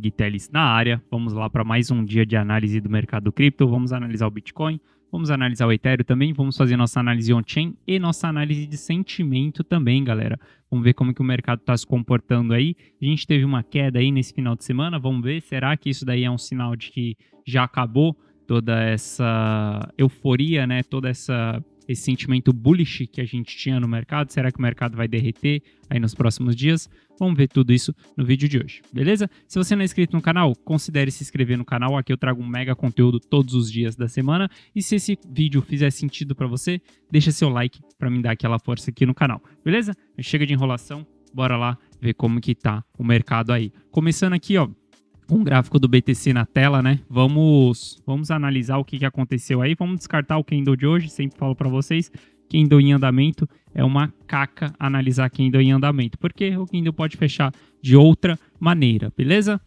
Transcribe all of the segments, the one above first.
Gui Teles na área. Vamos lá para mais um dia de análise do mercado cripto. Vamos analisar o Bitcoin, vamos analisar o Ethereum também, vamos fazer nossa análise on-chain e nossa análise de sentimento também, galera. Vamos ver como que o mercado está se comportando aí. A gente teve uma queda aí nesse final de semana, vamos ver, será que isso daí é um sinal de que já acabou toda essa euforia, né? Esse sentimento bullish que a gente tinha no mercado? Será que o mercado vai derreter aí nos próximos dias? Vamos ver tudo isso no vídeo de hoje, beleza? Se você não é inscrito no canal, considere se inscrever no canal. Aqui eu trago um mega conteúdo todos os dias da semana. E se esse vídeo fizer sentido para você, deixa seu like para me dar aquela força aqui no canal, beleza? Chega de enrolação, bora lá ver como que tá o mercado aí. Começando aqui, ó, um gráfico do BTC na tela, né? Vamos analisar o que aconteceu aí. Vamos descartar o candle de hoje. Sempre falo para vocês, candle em andamento é uma caca analisar candle em andamento, porque o candle pode fechar de outra maneira, beleza?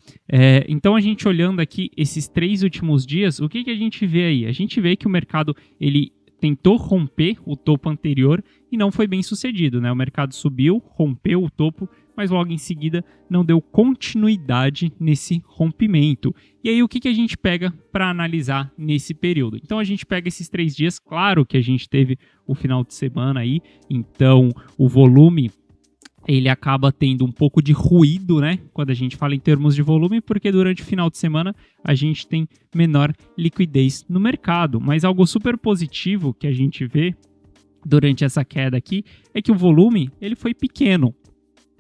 Então a gente olhando aqui esses 3 últimos dias, o que a gente vê aí? A gente vê que o mercado ele tentou romper o topo anterior e não foi bem sucedido, né? O mercado subiu, rompeu o topo, mas logo em seguida não deu continuidade nesse rompimento. E aí o que a gente pega para analisar nesse período? Então a gente pega esses 3 dias, claro que a gente teve o final de semana aí, então o volume ele acaba tendo um pouco de ruído, né? Quando a gente fala em termos de volume, porque durante o final de semana a gente tem menor liquidez no mercado. Mas algo super positivo que a gente vê durante essa queda aqui é que o volume ele foi pequeno.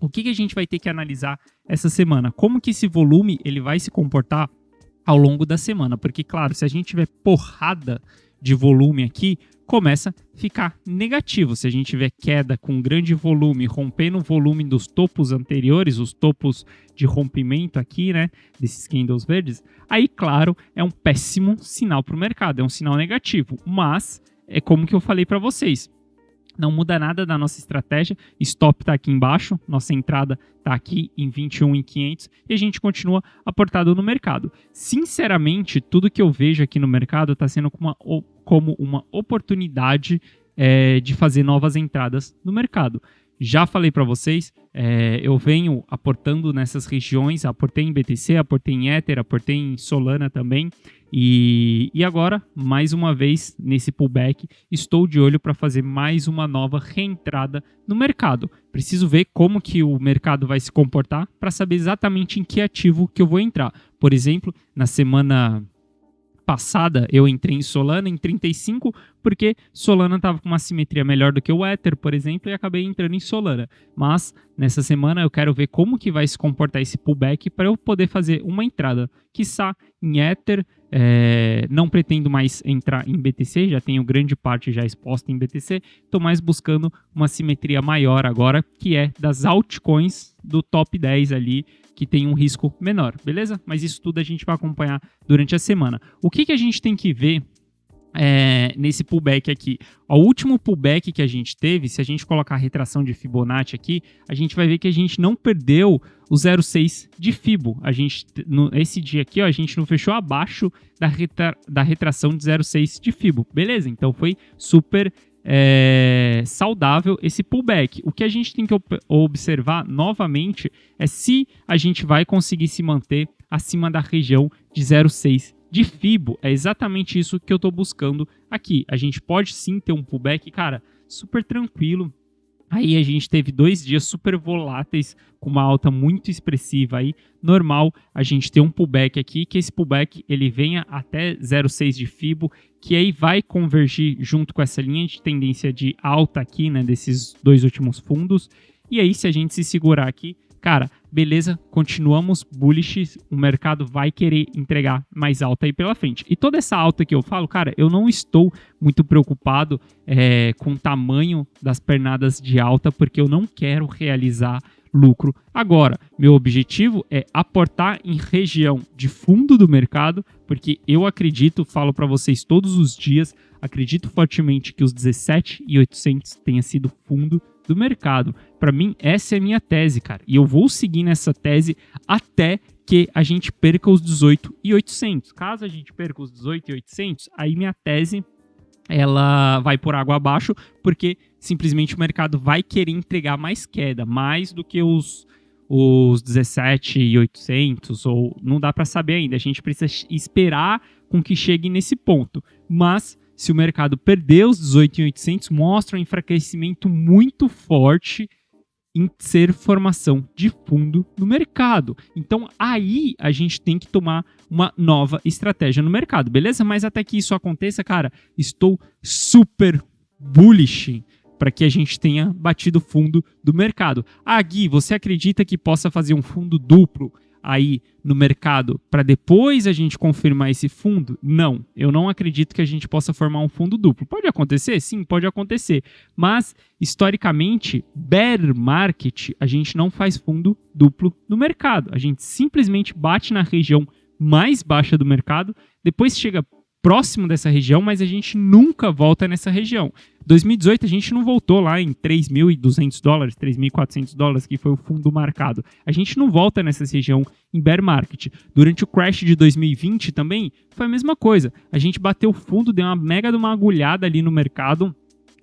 O que a gente vai ter que analisar essa semana? Como que esse volume ele vai se comportar ao longo da semana? Porque, claro, se a gente tiver porrada de volume aqui, começa a ficar negativo. Se a gente tiver queda com grande volume, rompendo o volume dos topos anteriores, os topos de rompimento aqui, né, desses candles verdes, aí, claro, é um péssimo sinal para o mercado, é um sinal negativo. Mas, é como que eu falei para vocês, não muda nada da nossa estratégia, stop está aqui embaixo, nossa entrada está aqui em 21.500 e a gente continua aportado no mercado. Sinceramente, tudo que eu vejo aqui no mercado está sendo como uma oportunidade de fazer novas entradas no mercado. Já falei para vocês, eu venho aportando nessas regiões, aportei em BTC, aportei em Ether, aportei em Solana também. E agora, mais uma vez, nesse pullback, estou de olho para fazer mais uma nova reentrada no mercado. Preciso ver como que o mercado vai se comportar para saber exatamente em que ativo que eu vou entrar. Por exemplo, na semana passada eu entrei em Solana em 35 porque Solana estava com uma simetria melhor do que o Ether, por exemplo, e acabei entrando em Solana. Mas nessa semana eu quero ver como que vai se comportar esse pullback para eu poder fazer uma entrada, quiçá em Ether. Não pretendo mais entrar em BTC, já tenho grande parte já exposta em BTC, estou mais buscando uma simetria maior agora, que é das altcoins do top 10 ali, que tem um risco menor, beleza? Mas isso tudo a gente vai acompanhar durante a semana. O que a gente tem que ver nesse pullback aqui? O último pullback que a gente teve, se a gente colocar a retração de Fibonacci aqui, a gente vai ver que a gente não perdeu o 0,6 de Fibo. Esse dia aqui, ó, a gente não fechou abaixo da retração de 0,6 de Fibo, beleza? Então foi super saudável esse pullback. O que a gente tem que observar novamente é se a gente vai conseguir se manter acima da região de 0,6 de Fibo. É exatamente isso que eu estou buscando aqui. A gente pode sim ter um pullback, cara, super tranquilo. Aí a gente teve 2 dias super voláteis, com uma alta muito expressiva aí. Normal a gente ter um pullback aqui, que esse pullback ele venha até 0,6 de Fibo, que aí vai convergir junto com essa linha de tendência de alta aqui, né, desses 2 últimos fundos. E aí se a gente se segurar aqui, cara, beleza, continuamos bullish, o mercado vai querer entregar mais alta aí pela frente. E toda essa alta que eu falo, cara, eu não estou muito preocupado com o tamanho das pernadas de alta, porque eu não quero realizar lucro agora. Meu objetivo é aportar em região de fundo do mercado, porque eu acredito, falo para vocês todos os dias, acredito fortemente que os 17.800 tenha sido fundo do mercado. Para mim, essa é a minha tese, cara. E eu vou seguir nessa tese até que a gente perca os 18.800. Caso a gente perca os 18.800, aí minha tese ela vai por água abaixo, porque simplesmente o mercado vai querer entregar mais queda, mais do que os os 17.800, ou não dá para saber ainda. A gente precisa esperar com que chegue nesse ponto. Mas se o mercado perder os 18.800, mostra um enfraquecimento muito forte em ser formação de fundo no mercado. Então, aí a gente tem que tomar uma nova estratégia no mercado, beleza? Mas até que isso aconteça, cara, estou super bullish para que a gente tenha batido o fundo do mercado. Ah, Gui, você acredita que possa fazer um fundo duplo aí no mercado para depois a gente confirmar esse fundo? Não, eu não acredito que a gente possa formar um fundo duplo. Pode acontecer? Sim, pode acontecer. Mas, historicamente, bear market, a gente não faz fundo duplo no mercado. A gente simplesmente bate na região mais baixa do mercado, depois chega próximo dessa região, mas a gente nunca volta nessa região. 2018 a gente não voltou lá em $3.200, $3.400, que foi o fundo marcado. A gente não volta nessa região em bear market. Durante o crash de 2020 também foi a mesma coisa. A gente bateu o fundo, deu uma mega de uma agulhada ali no mercado.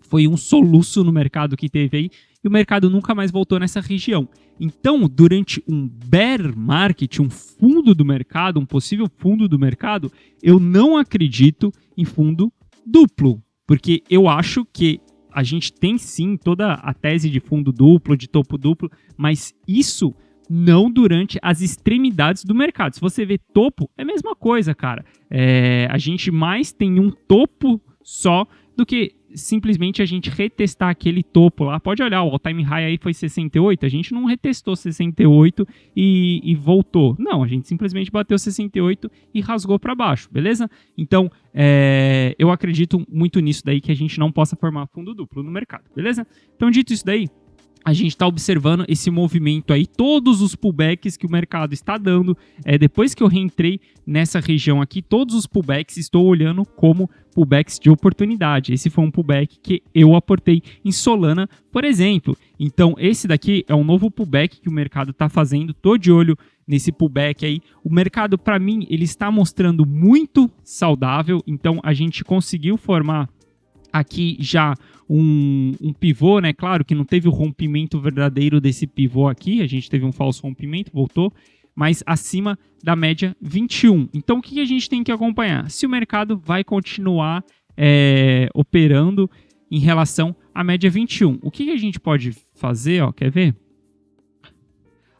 Foi um soluço no mercado que teve aí e o mercado nunca mais voltou nessa região. Então, durante um bear market, um fundo do mercado, um possível fundo do mercado, eu não acredito em fundo duplo, porque eu acho que a gente tem sim toda a tese de fundo duplo, de topo duplo, mas isso não durante as extremidades do mercado. Se você vê topo, é a mesma coisa, cara. A gente mais tem um topo só do que simplesmente a gente retestar aquele topo lá. Pode olhar, o all-time high aí foi 68, a gente não retestou 68 e voltou. Não, a gente simplesmente bateu 68 e rasgou para baixo, beleza? Então, eu acredito muito nisso daí, que a gente não possa formar fundo duplo no mercado, beleza? Então, dito isso daí, a gente está observando esse movimento aí, todos os pullbacks que o mercado está dando. Depois que eu reentrei nessa região aqui, todos os pullbacks estou olhando como pullbacks de oportunidade. Esse foi um pullback que eu aportei em Solana, por exemplo. Então, esse daqui é um novo pullback que o mercado está fazendo. Estou de olho nesse pullback aí. O mercado, para mim, ele está mostrando muito saudável. Então, a gente conseguiu formar aqui já um pivô, né? Claro que não teve o rompimento verdadeiro desse pivô aqui, a gente teve um falso rompimento, voltou, mas acima da média 21. Então o que a gente tem que acompanhar? Se o mercado vai continuar operando em relação à média 21. O que a gente pode fazer, ó, quer ver?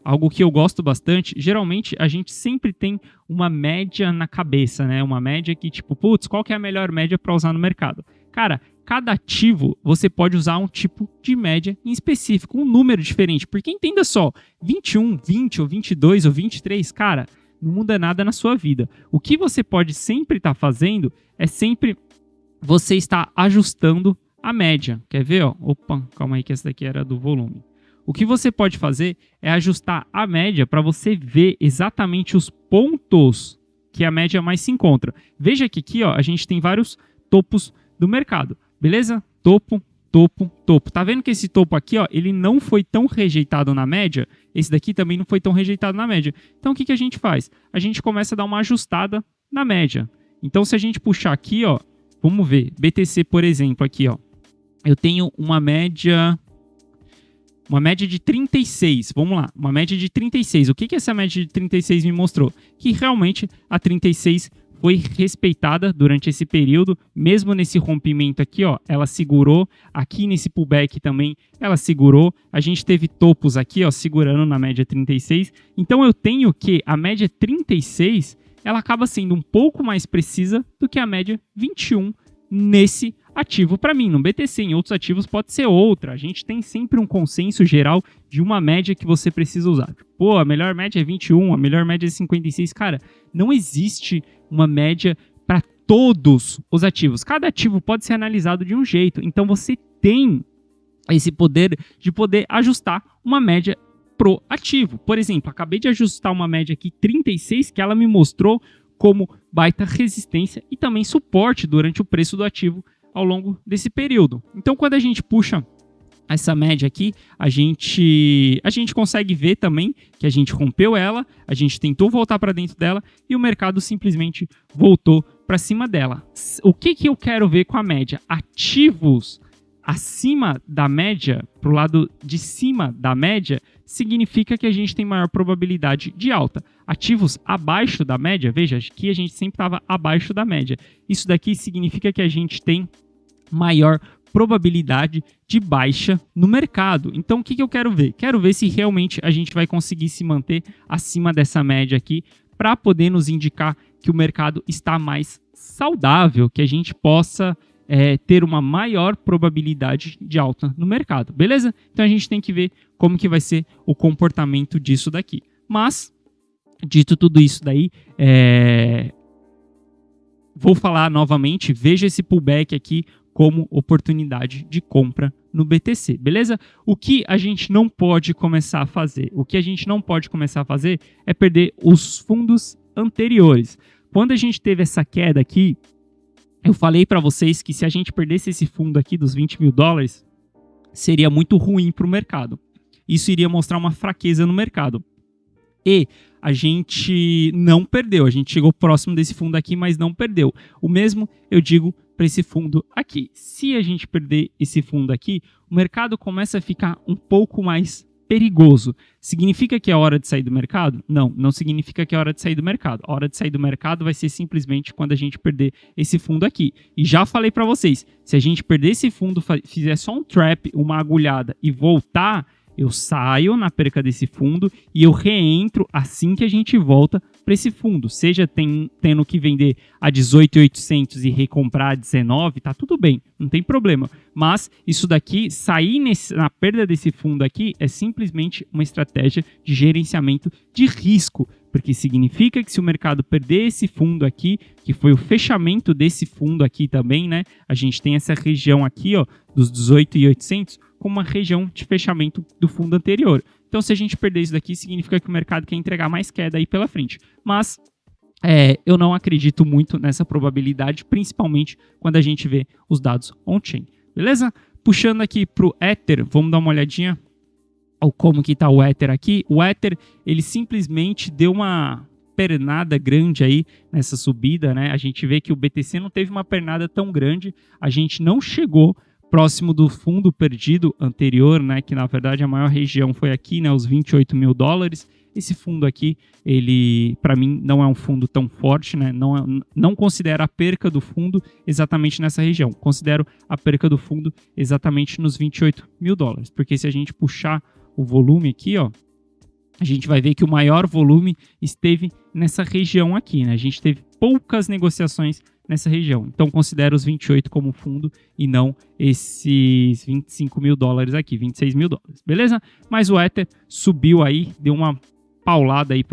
Algo que eu gosto bastante, geralmente a gente sempre tem uma média na cabeça, né? Uma média que tipo, putz, qual que é a melhor média para usar no mercado? Cara, cada ativo você pode usar um tipo de média em específico, um número diferente. Porque entenda só, 21, 20 ou 22 ou 23, cara, não muda nada na sua vida. O que você pode sempre estar fazendo é sempre você estar ajustando a média. Quer ver? Ó? Opa, calma aí que essa daqui era do volume. O que você pode fazer é ajustar a média para você ver exatamente os pontos que a média mais se encontra. Veja que aqui ó, a gente tem vários topos do mercado, beleza? Topo, topo, topo. Tá vendo que esse topo aqui, ó, ele não foi tão rejeitado na média? Esse daqui também não foi tão rejeitado na média. Então, o que a gente faz? A gente começa a dar uma ajustada na média. Então, se a gente puxar aqui, ó, vamos ver. BTC, por exemplo, aqui, ó. Eu tenho uma média de 36. Vamos lá, uma média de 36. O que essa média de 36 me mostrou? Que realmente a 36 foi respeitada durante esse período, mesmo nesse rompimento aqui, ó, ela segurou, aqui nesse pullback também ela segurou, a gente teve topos aqui, ó, segurando na média 36, então eu tenho que a média 36, ela acaba sendo um pouco mais precisa do que a média 21 nesse ativo para mim. No BTC, em outros ativos pode ser outra. A gente tem sempre um consenso geral de uma média que você precisa usar. Pô, a melhor média é 21, a melhor média é 56. Cara, não existe uma média para todos os ativos. Cada ativo pode ser analisado de um jeito. Então você tem esse poder de poder ajustar uma média pro ativo. Por exemplo, acabei de ajustar uma média aqui 36 que ela me mostrou como baita resistência e também suporte durante o preço do ativo ao longo desse período. Então, quando a gente puxa essa média aqui, a gente consegue ver também que a gente rompeu ela, a gente tentou voltar para dentro dela e o mercado simplesmente voltou para cima dela. O que eu quero ver com a média? Ativos acima da média, para o lado de cima da média, significa que a gente tem maior probabilidade de alta. Ativos abaixo da média, veja, aqui a gente sempre estava abaixo da média. Isso daqui significa que a gente tem maior probabilidade de baixa no mercado. Então, o que eu quero ver? Quero ver se realmente a gente vai conseguir se manter acima dessa média aqui para poder nos indicar que o mercado está mais saudável, que a gente possa ter uma maior probabilidade de alta no mercado, beleza? Então, a gente tem que ver como que vai ser o comportamento disso daqui. Mas, dito tudo isso daí, vou falar novamente, veja esse pullback aqui como oportunidade de compra no BTC, beleza? O que a gente não pode começar a fazer? O que a gente não pode começar a fazer é perder os fundos anteriores. Quando a gente teve essa queda aqui, eu falei para vocês que se a gente perdesse esse fundo aqui dos 20 mil dólares, seria muito ruim para o mercado. Isso iria mostrar uma fraqueza no mercado. E a gente não perdeu, a gente chegou próximo desse fundo aqui, mas não perdeu. O mesmo eu digo para esse fundo aqui. Se a gente perder esse fundo aqui, o mercado começa a ficar um pouco mais perigoso. Significa que é hora de sair do mercado? Não, não significa que é hora de sair do mercado. A hora de sair do mercado vai ser simplesmente quando a gente perder esse fundo aqui. E já falei para vocês, se a gente perder esse fundo, fizer só um trap, uma agulhada e voltar, eu saio na perca desse fundo e eu reentro assim que a gente volta para esse fundo. Seja tendo que vender a 18.800 e recomprar a 19, tá tudo bem, não tem problema. Mas isso daqui, sair na perda desse fundo aqui é simplesmente uma estratégia de gerenciamento de risco. Porque significa que se o mercado perder esse fundo aqui, que foi o fechamento desse fundo aqui também, né? A gente tem essa região aqui, ó, dos 18.800 como uma região de fechamento do fundo anterior. Então, se a gente perder isso daqui, significa que o mercado quer entregar mais queda aí pela frente. Mas eu não acredito muito nessa probabilidade, principalmente quando a gente vê os dados on-chain. Beleza? Puxando aqui para o Ether, vamos dar uma olhadinha como que está o Ether aqui. O Ether, ele simplesmente deu uma pernada grande aí nessa subida, né? A gente vê que o BTC não teve uma pernada tão grande, a gente não chegou próximo do fundo perdido anterior, né? Que na verdade a maior região foi aqui, né? Os 28 mil dólares. Esse fundo aqui, ele, para mim, não é um fundo tão forte, né? Não considero a perca do fundo exatamente nessa região. Considero a perca do fundo exatamente nos 28 mil dólares. Porque se a gente puxar o volume aqui, ó, a gente vai ver que o maior volume esteve nessa região aqui, né? A gente teve poucas negociações nessa região. Então, considero os 28 como fundo e não esses 25 mil dólares aqui, 26 mil dólares, beleza? Mas o Ether subiu aí, deu uma paulada aí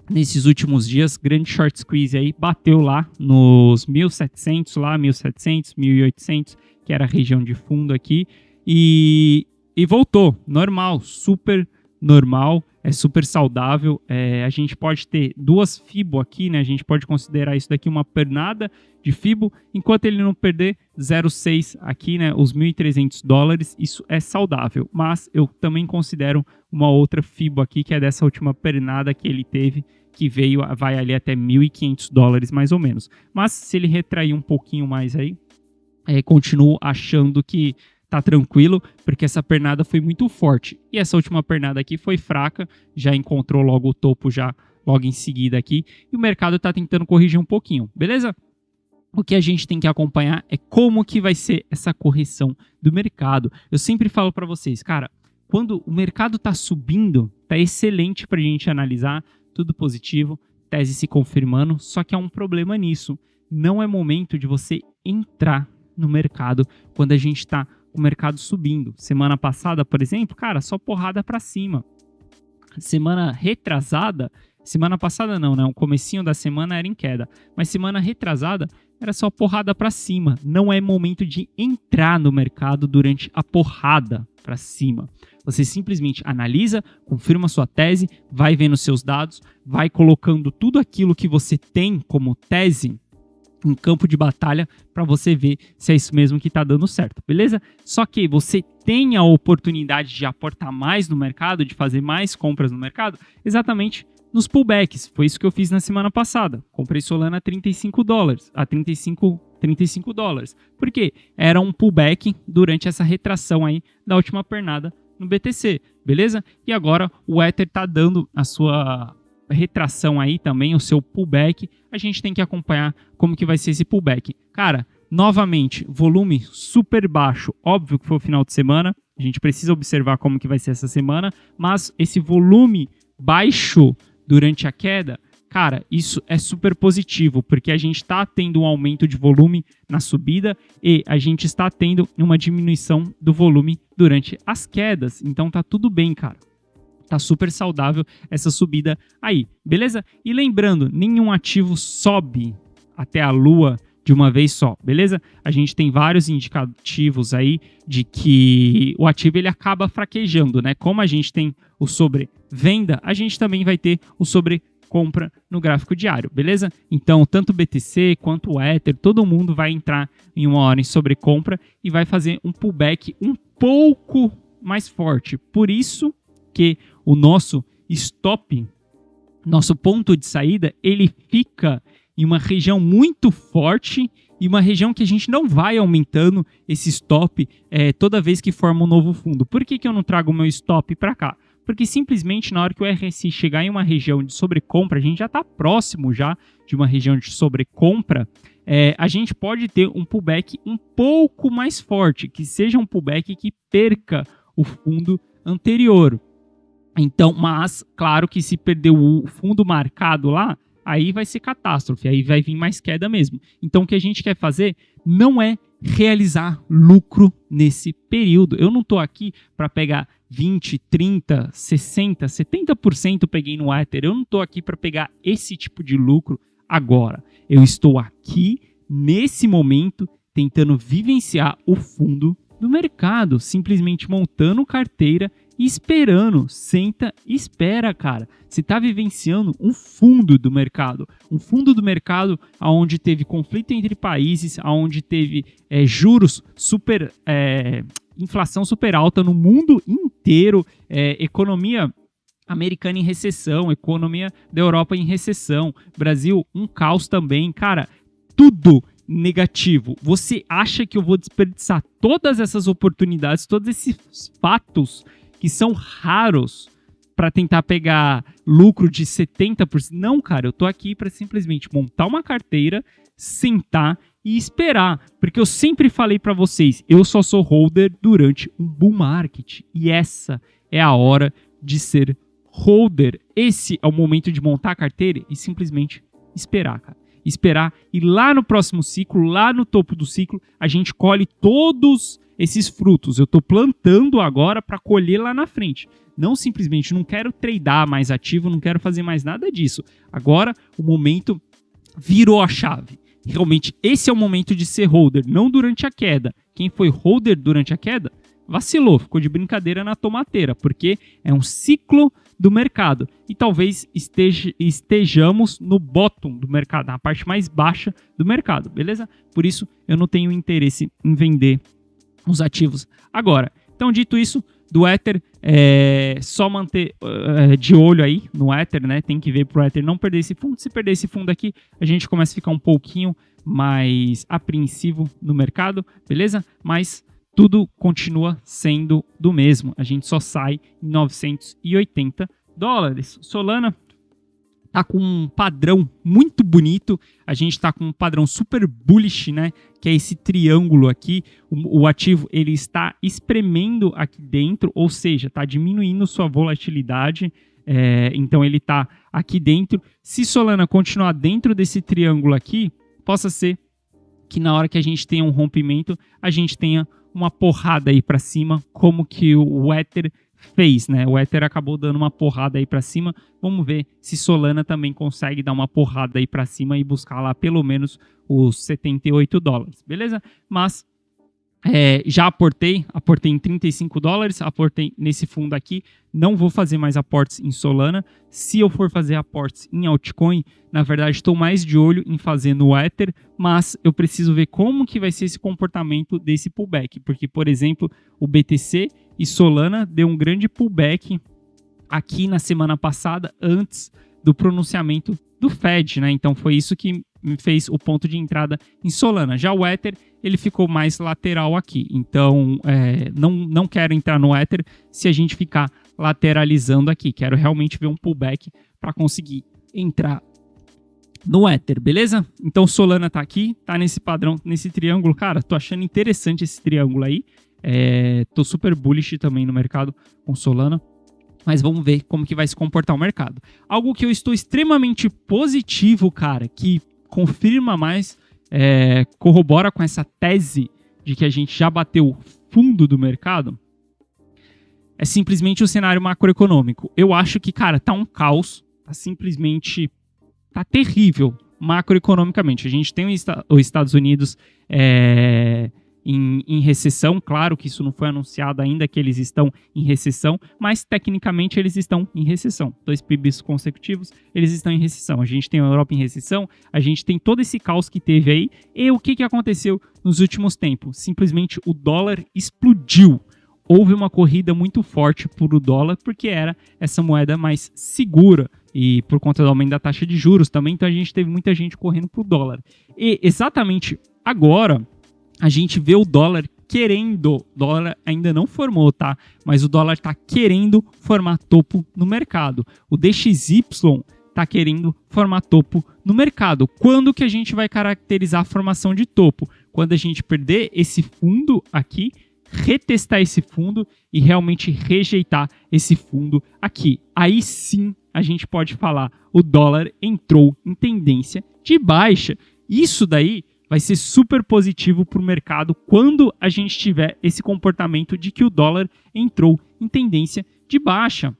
nesses últimos dias, grande short squeeze aí, bateu lá nos 1.700, lá 1.700, 1.800, que era a região de fundo aqui, e voltou, normal, super normal, é super saudável. A gente pode ter duas FIBO aqui, né? A gente pode considerar isso daqui uma pernada de FIBO, enquanto ele não perder 0,6 aqui, né? Os 1.300 dólares, isso é saudável. Mas eu também considero uma outra FIBO aqui, que é dessa última pernada que ele teve, que vai ali até 1.500 dólares mais ou menos. Mas se ele retrair um pouquinho mais aí, continuo achando que tá tranquilo, porque essa pernada foi muito forte. E essa última pernada aqui foi fraca, já encontrou logo o topo já logo em seguida aqui, e o mercado tá tentando corrigir um pouquinho, beleza? O que a gente tem que acompanhar é como que vai ser essa correção do mercado. Eu sempre falo para vocês, cara, quando o mercado tá subindo, tá excelente pra gente analisar, tudo positivo, tese se confirmando, só que há um problema nisso. Não é momento de você entrar no mercado quando a gente tá o mercado subindo. Semana passada, por exemplo, cara, só porrada para cima. Semana retrasada, semana passada não, né? O comecinho da semana era em queda, mas semana retrasada era só porrada para cima. Não é momento de entrar no mercado durante a porrada para cima. Você simplesmente analisa, confirma sua tese, vai vendo seus dados, vai colocando tudo aquilo que você tem como tese em campo de batalha para você ver se é isso mesmo que está dando certo, beleza? Só que você tem a oportunidade de aportar mais no mercado, de fazer mais compras no mercado, exatamente nos pullbacks. Foi isso que eu fiz na semana passada. Comprei Solana a 35 dólares, a 35 $35. Por quê? Era um pullback durante essa retração aí da última pernada no BTC, beleza? E agora o Ether tá dando a sua retração aí também, o seu pullback. A gente tem que acompanhar como que vai ser esse pullback. Cara, novamente, volume super baixo. Óbvio que foi o final de semana. A gente precisa observar como que vai ser essa semana. Mas esse volume baixo durante a queda, cara, isso é super positivo, porque a gente está tendo um aumento de volume na subida e a gente está tendo uma diminuição do volume durante as quedas. Então tá tudo bem, cara. Tá super saudável essa subida aí, beleza? E lembrando, nenhum ativo sobe até a lua de uma vez só, beleza? A gente tem vários indicativos aí de que o ativo ele acaba fraquejando, né? Como a gente tem o sobre venda, a gente também vai ter o sobre compra no gráfico diário, beleza? Então, tanto o BTC quanto o Ether, todo mundo vai entrar em uma hora em sobre compra e vai fazer um pullback um pouco mais forte. Por isso que o nosso stop, nosso ponto de saída, ele fica em uma região muito forte e uma região que a gente não vai aumentando esse stop toda vez que forma um novo fundo. Por que eu não trago o meu stop para cá? Porque simplesmente na hora que o RSI chegar em uma região de sobrecompra, a gente já está próximo já de uma região de sobrecompra, a gente pode ter um pullback um pouco mais forte, que seja um pullback que perca o fundo anterior. Então, mas, claro que se perder o fundo marcado lá, aí vai ser catástrofe, aí vai vir mais queda mesmo. Então, o que a gente quer fazer não é realizar lucro nesse período. Eu não estou aqui para pegar 20, 30, 60, 70% peguei no Ether. Eu não estou aqui para pegar esse tipo de lucro agora. Eu estou aqui, nesse momento, tentando vivenciar o fundo do mercado, simplesmente montando carteira e esperando. Senta e espera, cara. Você está vivenciando um fundo do mercado. Um fundo do mercado onde teve conflito entre países, onde teve juros super... inflação super alta no mundo inteiro, economia americana em recessão, economia da Europa em recessão, Brasil um caos também, cara, tudo negativo. Você acha que eu vou desperdiçar todas essas oportunidades, todos esses fatos que são raros para tentar pegar lucro de 70%? Não, cara, eu tô aqui para simplesmente montar uma carteira, sentar e esperar, porque eu sempre falei para vocês, eu só sou holder durante um bull market, e essa é a hora de ser holder. Esse é o momento de montar a carteira e simplesmente esperar, cara. Esperar, e lá no próximo ciclo, lá no topo do ciclo, a gente colhe todos esses frutos. Eu estou plantando agora para colher lá na frente. Não simplesmente, não quero tradar mais ativo, não quero fazer mais nada disso. Agora o momento virou a chave. Realmente esse é o momento de ser holder, não durante a queda. Quem foi holder durante a queda vacilou, ficou de brincadeira na tomateira, porque é um ciclo do mercado e talvez estejamos no bottom do mercado, na parte mais baixa do mercado, beleza? Por isso eu não tenho interesse em vender os ativos agora. Então, dito isso, do Ether, só manter de olho aí no Ether, né? Tem que ver pro Ether não perder esse fundo. Se perder esse fundo aqui, a gente começa a ficar um pouquinho mais apreensivo no mercado, beleza? Mas tudo continua sendo do mesmo. A gente só sai em $980. Solana tá com um padrão muito bonito. A gente tá com um padrão super bullish, né? Que é esse triângulo aqui. O ativo ele está espremendo aqui dentro, ou seja, está diminuindo sua volatilidade. Então ele está aqui dentro. Se Solana continuar dentro desse triângulo aqui, possa ser que na hora que a gente tenha um rompimento, a gente tenha uma porrada aí para cima, como que o Ether fez, né? O Ether acabou dando uma porrada aí para cima. Vamos ver se Solana também consegue dar uma porrada aí para cima e buscar lá pelo menos os $78, beleza? Mas já aportei em $35, aportei nesse fundo aqui. Não vou fazer mais aportes em Solana. Se eu for fazer aportes em altcoin, na verdade estou mais de olho em fazer no Ether, mas eu preciso ver como que vai ser esse comportamento desse pullback, porque, por exemplo, o BTC e Solana deu um grande pullback aqui na semana passada, antes do pronunciamento do Fed, né? Então foi isso que me fez o ponto de entrada em Solana. Já o Ether, ele ficou mais lateral aqui. Então, não quero entrar no Ether se a gente ficar lateralizando aqui. Quero realmente ver um pullback para conseguir entrar no Ether, beleza? Então, Solana tá aqui, tá nesse padrão, nesse triângulo. Cara, tô achando interessante esse triângulo aí. Tô super bullish também no mercado com Solana. Mas vamos ver como que vai se comportar o mercado. Algo que eu estou extremamente positivo, cara, que confirma mais, corrobora com essa tese de que a gente já bateu o fundo do mercado, é simplesmente o cenário macroeconômico. Eu acho que, cara, tá um caos, tá terrível macroeconomicamente. A gente tem os Estados Unidos em recessão, claro que isso não foi anunciado ainda que eles estão em recessão, mas tecnicamente eles estão em recessão. 2 PIBs consecutivos, eles estão em recessão. A gente tem a Europa em recessão, a gente tem todo esse caos que teve aí. E o que aconteceu nos últimos tempos? Simplesmente o dólar explodiu. Houve uma corrida muito forte por o dólar, porque era essa moeda mais segura e por conta do aumento da taxa de juros também, então a gente teve muita gente correndo pro dólar. E exatamente agora a gente vê o dólar querendo, o dólar ainda não formou, tá? Mas o dólar tá querendo formar topo no mercado. O DXY tá querendo formar topo no mercado. Quando que a gente vai caracterizar a formação de topo? Quando a gente perder esse fundo aqui, retestar esse fundo e realmente rejeitar esse fundo aqui. Aí sim a gente pode falar, o dólar entrou em tendência de baixa. Isso daí vai ser super positivo para o mercado quando a gente tiver esse comportamento de que o dólar entrou em tendência de baixa.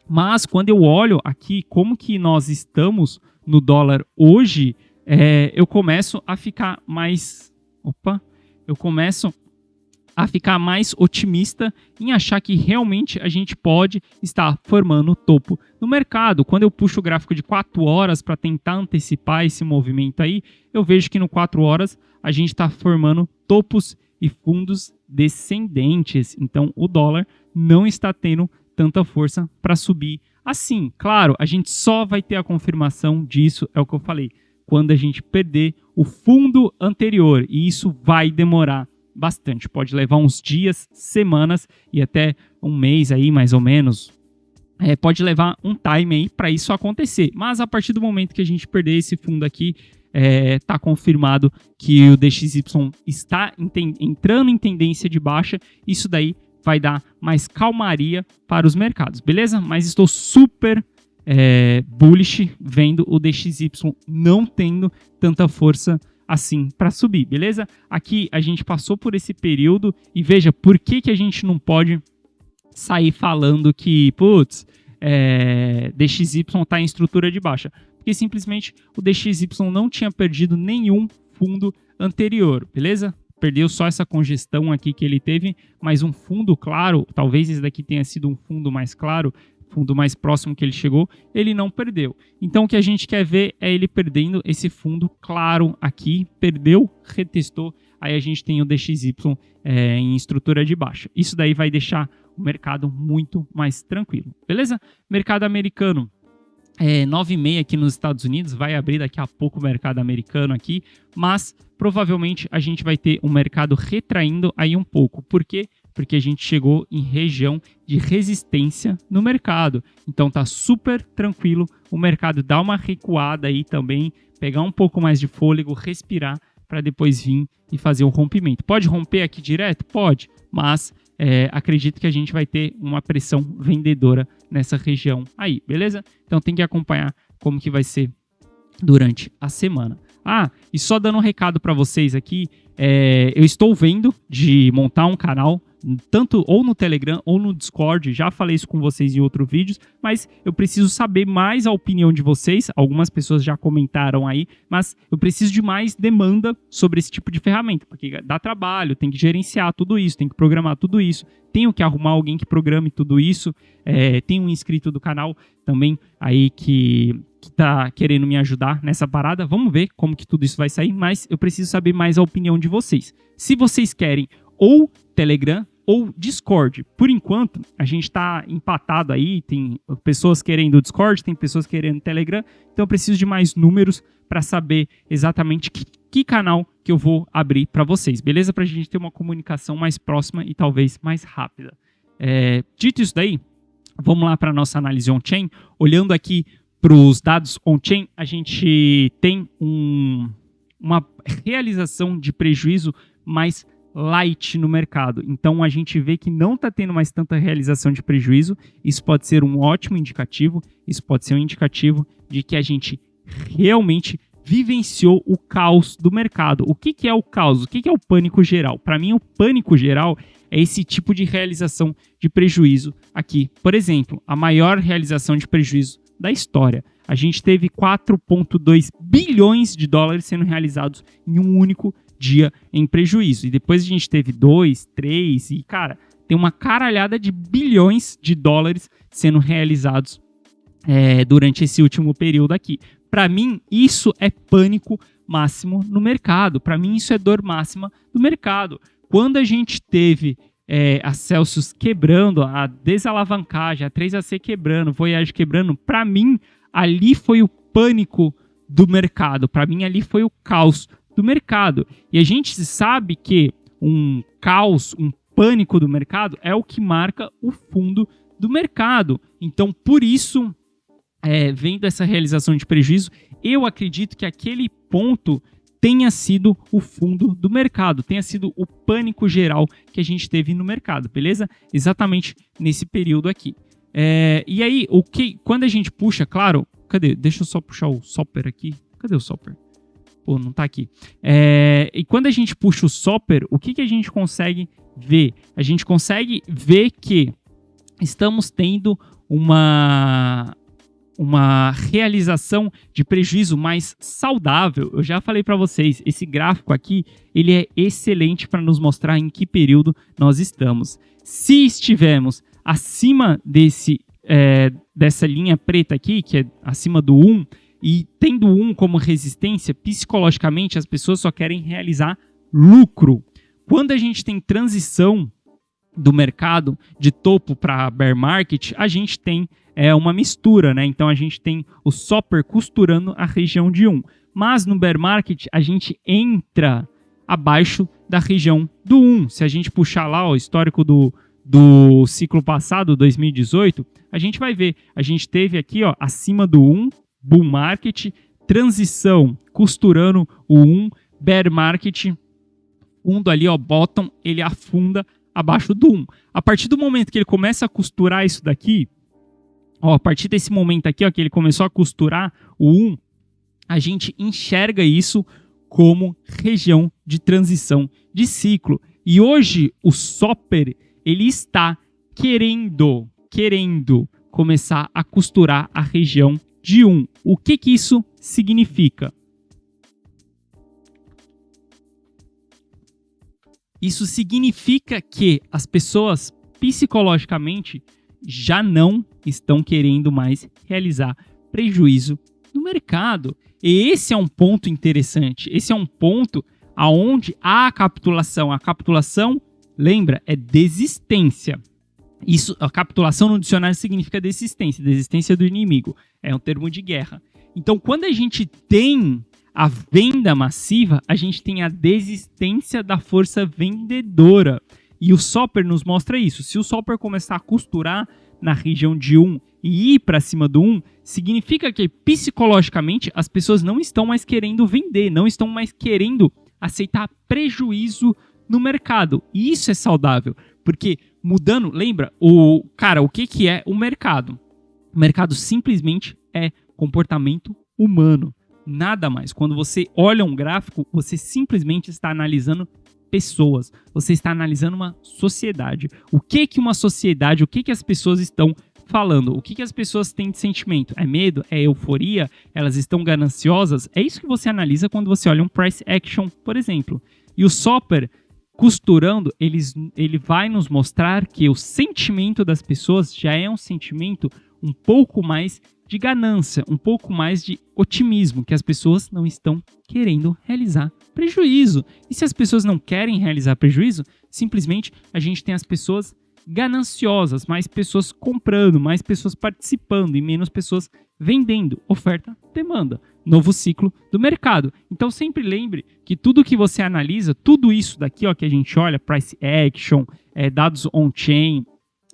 Mas quando eu olho aqui como que nós estamos no dólar hoje, eu começo a ficar mais... otimista em achar que realmente a gente pode estar formando topo no mercado. Quando eu puxo o gráfico de 4 horas para tentar antecipar esse movimento aí, eu vejo que no 4 horas a gente está formando topos e fundos descendentes. Então o dólar não está tendo tanta força para subir assim. Claro, a gente só vai ter a confirmação disso, é o que eu falei, quando a gente perder o fundo anterior. E isso vai demorar bastante, pode levar uns dias, semanas e até um mês aí, mais ou menos. Pode levar um time aí para isso acontecer, mas a partir do momento que a gente perder esse fundo aqui, tá confirmado que o DXY está entrando em tendência de baixa. Isso daí vai dar mais calmaria para os mercados, beleza? Mas estou super bullish vendo o DXY não tendo tanta força assim para subir, beleza? Aqui a gente passou por esse período e veja por que a gente não pode sair falando que, DXY está em estrutura de baixa. Porque simplesmente o DXY não tinha perdido nenhum fundo anterior, beleza? Perdeu só essa congestão aqui que ele teve, mas um fundo claro, talvez esse daqui tenha sido um fundo mais claro, fundo mais próximo que ele chegou, ele não perdeu. Então o que a gente quer ver é ele perdendo esse fundo claro aqui, perdeu, retestou, aí a gente tem o DXY em estrutura de baixa. Isso daí vai deixar o mercado muito mais tranquilo, beleza? Mercado americano, 9h30 aqui nos Estados Unidos, vai abrir daqui a pouco o mercado americano aqui, mas provavelmente a gente vai ter um mercado retraindo aí um pouco. Por quê? Porque a gente chegou em região de resistência no mercado. Então tá super tranquilo, o mercado dá uma recuada aí também, pegar um pouco mais de fôlego, respirar para depois vir e fazer um rompimento. Pode romper aqui direto? Pode, mas acredito que a gente vai ter uma pressão vendedora nessa região aí, beleza? Então tem que acompanhar como que vai ser durante a semana. E só dando um recado para vocês aqui, eu estou vendo de montar um canal, tanto ou no Telegram ou no Discord, já falei isso com vocês em outros vídeos, mas eu preciso saber mais a opinião de vocês. Algumas pessoas já comentaram aí, mas eu preciso de mais demanda sobre esse tipo de ferramenta, porque dá trabalho, tem que gerenciar tudo isso, tem que programar tudo isso, tenho que arrumar alguém que programe tudo isso. Tem um inscrito do canal também aí que tá querendo me ajudar nessa parada. Vamos ver como que tudo isso vai sair, mas eu preciso saber mais a opinião de vocês. Se vocês querem ou Telegram, ou Discord. Por enquanto, a gente está empatado aí, tem pessoas querendo o Discord, tem pessoas querendo o Telegram, então eu preciso de mais números para saber exatamente que canal que eu vou abrir para vocês, beleza? Para a gente ter uma comunicação mais próxima e talvez mais rápida. Dito isso daí, vamos lá para a nossa análise on-chain. Olhando aqui para os dados on-chain, a gente tem uma realização de prejuízo mais light no mercado. Então a gente vê que não está tendo mais tanta realização de prejuízo. Isso pode ser um ótimo indicativo. Isso pode ser um indicativo de que a gente realmente vivenciou o caos do mercado. O que é o caos? O que é o pânico geral? Para mim, o pânico geral é esse tipo de realização de prejuízo aqui. Por exemplo, a maior realização de prejuízo da história. A gente teve 4,2 bilhões de dólares sendo realizados em um único dia em prejuízo. E depois a gente teve 2, 3 e, cara, tem uma caralhada de bilhões de dólares sendo realizados durante esse último período aqui. Para mim, isso é pânico máximo no mercado. Para mim, isso é dor máxima do mercado. Quando a gente teve a Celsius quebrando, a desalavancagem, a 3AC quebrando, Voyage quebrando, para mim, ali foi o pânico do mercado. Para mim, ali foi o caos do mercado. E a gente sabe que um caos, um pânico do mercado é o que marca o fundo do mercado. Então, por isso, vendo essa realização de prejuízo, eu acredito que aquele ponto tenha sido o fundo do mercado, tenha sido o pânico geral que a gente teve no mercado, beleza? Exatamente nesse período aqui. E aí, quando a gente puxa, claro, cadê? Deixa eu só puxar o Soper aqui. Cadê o Soper? Pô, não tá aqui. E quando a gente puxa o Soper, o que a gente consegue ver? A gente consegue ver que estamos tendo uma realização de prejuízo mais saudável. Eu já falei para vocês, esse gráfico aqui, ele é excelente para nos mostrar em que período nós estamos. Se estivermos acima dessa linha preta aqui, que é acima do 1, e tendo 1 como resistência, psicologicamente as pessoas só querem realizar lucro. Quando a gente tem transição do mercado de topo para bear market, a gente tem uma mistura, né? Então a gente tem o Soper costurando a região de 1. Mas no bear market a gente entra abaixo da região do 1. Se a gente puxar lá o histórico do ciclo passado, 2018, a gente vai ver. A gente teve aqui acima do 1, bull market, transição costurando o 1, bear market, fundo ali, bottom, ele afunda abaixo do 1. A partir do momento que ele começa a costurar isso daqui, a partir desse momento aqui, que ele começou a costurar o 1, a gente enxerga isso como região de transição de ciclo. E hoje o Soper, ele está querendo começar a costurar a região de 1. O que isso significa? Isso significa que as pessoas psicologicamente já não estão querendo mais realizar prejuízo no mercado. E esse é um ponto interessante. Esse é um ponto aonde há a capitulação. A capitulação, lembra, é desistência. Isso, a capitulação no dicionário significa desistência do inimigo. É um termo de guerra. Então, quando a gente tem a venda massiva, a gente tem a desistência da força vendedora. E o Soper nos mostra isso. Se o Soper começar a costurar na região de 1 e ir para cima do 1, significa que psicologicamente as pessoas não estão mais querendo vender, não estão mais querendo aceitar prejuízo no mercado. E isso é saudável, porque mudando, lembra, o que é o mercado? O mercado simplesmente é comportamento humano, nada mais. Quando você olha um gráfico, você simplesmente está analisando pessoas, você está analisando uma sociedade. O que uma sociedade, o que as pessoas estão falando, o que as pessoas têm de sentimento? É medo? É euforia? Elas estão gananciosas? É isso que você analisa quando você olha um price action, por exemplo. E o Soper, costurando, ele vai nos mostrar que o sentimento das pessoas já é um sentimento um pouco mais de ganância, um pouco mais de otimismo, que as pessoas não estão querendo realizar prejuízo. E se as pessoas não querem realizar prejuízo, simplesmente a gente tem as pessoas gananciosas, mais pessoas comprando, mais pessoas participando e menos pessoas vendendo. Oferta, demanda. Novo ciclo do mercado. Então sempre lembre que tudo que você analisa, tudo isso daqui ó, que a gente olha, price action, dados on-chain,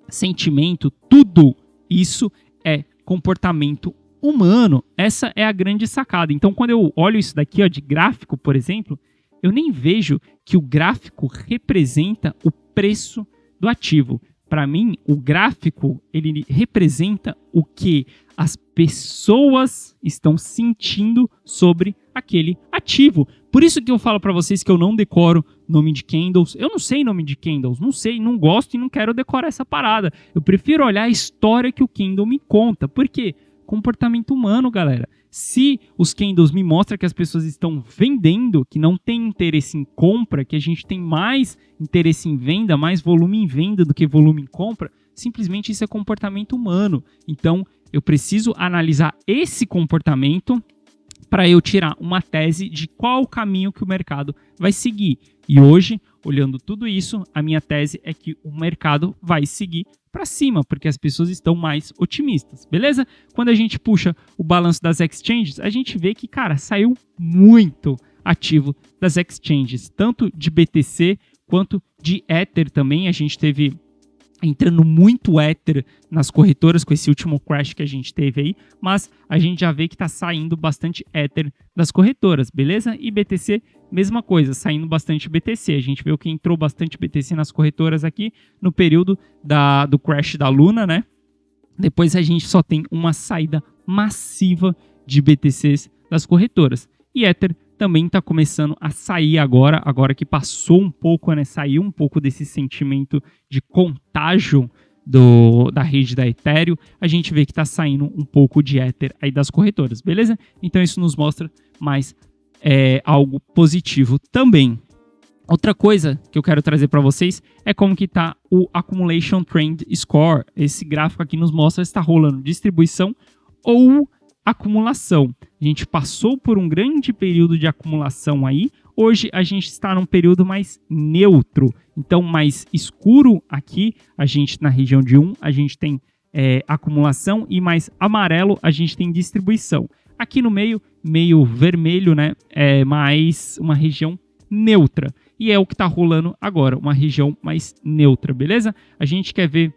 sentimento, tudo isso é comportamento humano. Essa é a grande sacada. Então quando eu olho isso daqui ó, de gráfico, por exemplo, eu nem vejo que o gráfico representa o preço do ativo. Para mim, o gráfico ele representa o que as pessoas estão sentindo sobre aquele ativo. Por isso que eu falo para vocês que eu não decoro nome de candles. Eu não sei nome de candles, não sei, não gosto e não quero decorar essa parada. Eu prefiro olhar a história que o candle me conta. Por quê? Comportamento humano, galera. Se os candles me mostram que as pessoas estão vendendo, que não tem interesse em compra, que a gente tem mais interesse em venda, mais volume em venda do que volume em compra, simplesmente isso é comportamento humano. Então, eu preciso analisar esse comportamento para eu tirar uma tese de qual o caminho que o mercado vai seguir. E hoje, olhando tudo isso, a minha tese é que o mercado vai seguir para cima, porque as pessoas estão mais otimistas, beleza? Quando a gente puxa o balanço das exchanges, a gente vê que, cara, saiu muito ativo das exchanges, tanto de BTC quanto de Ether também. A gente teve entrando muito Ether nas corretoras com esse último crash que a gente teve aí, mas a gente já vê que está saindo bastante Ether das corretoras, beleza? E BTC, mesma coisa, saindo bastante BTC. A gente viu que entrou bastante BTC nas corretoras aqui no período do crash da Luna, né? Depois a gente só tem uma saída massiva de BTCs das corretoras. E Ether também está começando a sair agora que passou um pouco, né? Saiu um pouco desse sentimento de contágio da rede da Ethereum, a gente vê que está saindo um pouco de Ether aí das corretoras, beleza? Então isso nos mostra mais algo positivo também. Outra coisa que eu quero trazer para vocês é como que está o Accumulation Trend Score. Esse gráfico aqui nos mostra se está rolando distribuição ou acumulação. A gente passou por um grande período de acumulação aí. Hoje a gente está num período mais neutro. Então, mais escuro aqui, a gente na região de 1, a gente tem acumulação, e mais amarelo a gente tem distribuição. Aqui no meio vermelho, né, é mais uma região neutra. E é o que está rolando agora, uma região mais neutra, beleza? A gente quer ver,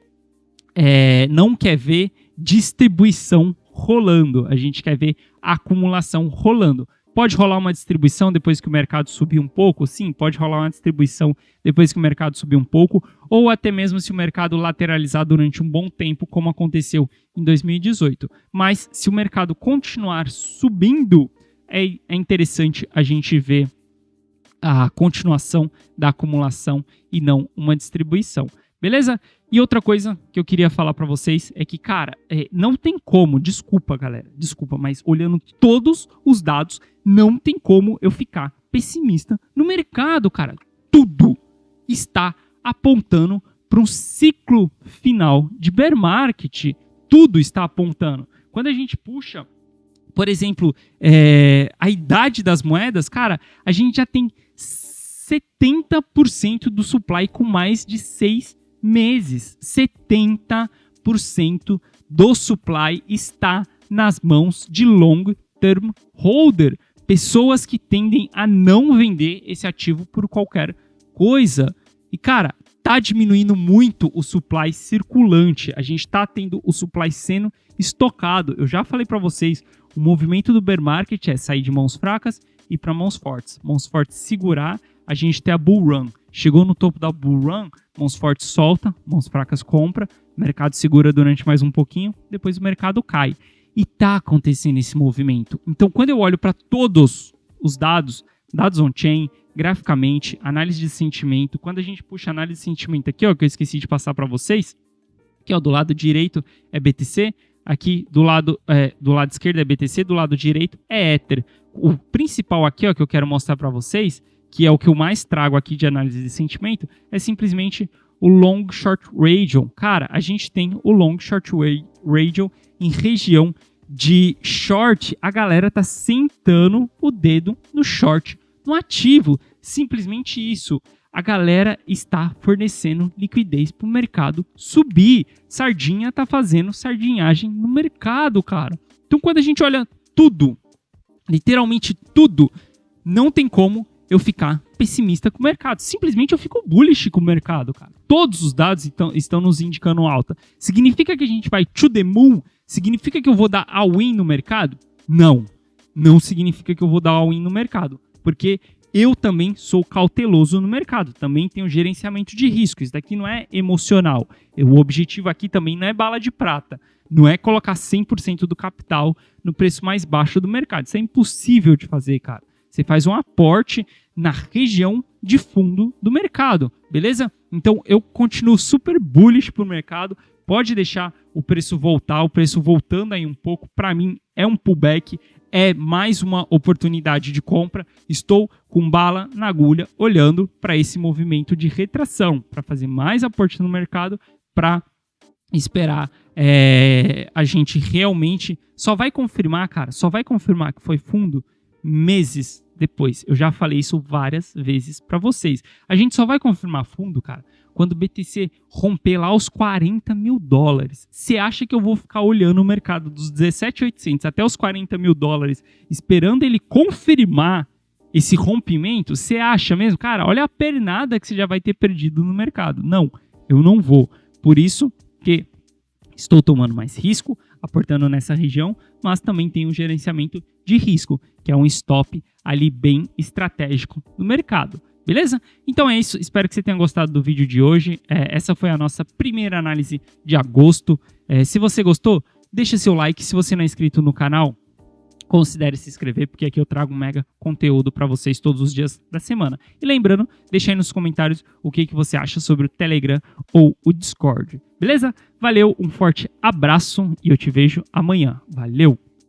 não quer ver distribuição rolando, a gente quer ver acumulação rolando. Pode rolar uma distribuição depois que o mercado subir um pouco? Sim, pode rolar uma distribuição depois que o mercado subir um pouco, ou até mesmo se o mercado lateralizar durante um bom tempo, como aconteceu em 2018. Mas se o mercado continuar subindo, é interessante a gente ver a continuação da acumulação e não uma distribuição. Beleza? E outra coisa que eu queria falar para vocês é que, cara, não tem como, desculpa, galera, desculpa, mas olhando todos os dados, não tem como eu ficar pessimista no mercado, cara. Tudo está apontando para um ciclo final de bear market. Tudo está apontando. Quando a gente puxa, por exemplo, a idade das moedas, cara, a gente já tem 70% do supply com mais de 6 meses. 70% do supply está nas mãos de long term holder. Pessoas que tendem a não vender esse ativo por qualquer coisa. E, cara, tá diminuindo muito o supply circulante. A gente tá tendo o supply sendo estocado. Eu já falei para vocês, o movimento do bear market é sair de mãos fracas e ir para mãos fortes. Mãos fortes segurar, a gente tem a bull run. Chegou no topo da bull run, mãos fortes solta, mãos fracas compra, mercado segura durante mais um pouquinho, depois o mercado cai. E tá acontecendo esse movimento. Então, quando eu olho para todos os dados on-chain, graficamente, análise de sentimento, quando a gente puxa análise de sentimento aqui, ó, que eu esqueci de passar para vocês, que ó, do lado direito é BTC, aqui do lado esquerdo é BTC, do lado direito é Ether. O principal aqui, ó, que eu quero mostrar para vocês, que é o que eu mais trago aqui de análise de sentimento, é simplesmente o Long Short Ratio. Cara, a gente tem o Long Short Ratio em região de short. A galera tá sentando o dedo no short no ativo. Simplesmente isso. A galera está fornecendo liquidez para o mercado subir. Sardinha está fazendo sardinhagem no mercado, cara. Então, quando a gente olha tudo, literalmente tudo, não tem como eu ficar pessimista com o mercado. Simplesmente eu fico bullish com o mercado, cara. Todos os dados estão nos indicando alta. Significa que a gente vai to the moon? Significa que eu vou dar all-in no mercado? Não. Não significa que eu vou dar all-in no mercado. Porque eu também sou cauteloso no mercado. Também tenho gerenciamento de risco. Isso daqui não é emocional. O objetivo aqui também não é bala de prata. Não é colocar 100% do capital no preço mais baixo do mercado. Isso é impossível de fazer, cara. Você faz um aporte na região de fundo do mercado, beleza? Então eu continuo super bullish pro mercado. Pode deixar o preço voltar, o preço voltando aí um pouco. Para mim é um pullback, é mais uma oportunidade de compra. Estou com bala na agulha olhando para esse movimento de retração, para fazer mais aporte no mercado, para esperar a gente realmente só vai confirmar, cara, só vai confirmar que foi fundo meses depois. Eu já falei isso várias vezes para vocês. A gente só vai confirmar fundo, cara, quando o BTC romper lá os $40 mil. Você acha que eu vou ficar olhando o mercado dos 17.800 até os $40 mil esperando ele confirmar esse rompimento? Você acha mesmo? Cara, olha a pernada que você já vai ter perdido no mercado. Não, eu não vou. Por isso que estou tomando mais risco, aportando nessa região, mas também tem um gerenciamento de risco, que é um stop ali bem estratégico no mercado. Beleza? Então é isso. Espero que você tenha gostado do vídeo de hoje. Essa foi a nossa primeira análise de agosto. Se você gostou, deixa seu like. Se você não é inscrito no canal, considere se inscrever, porque aqui eu trago um mega conteúdo para vocês todos os dias da semana. E lembrando, deixa aí nos comentários o que você acha sobre o Telegram ou o Discord. Beleza? Valeu, um forte abraço e eu te vejo amanhã. Valeu!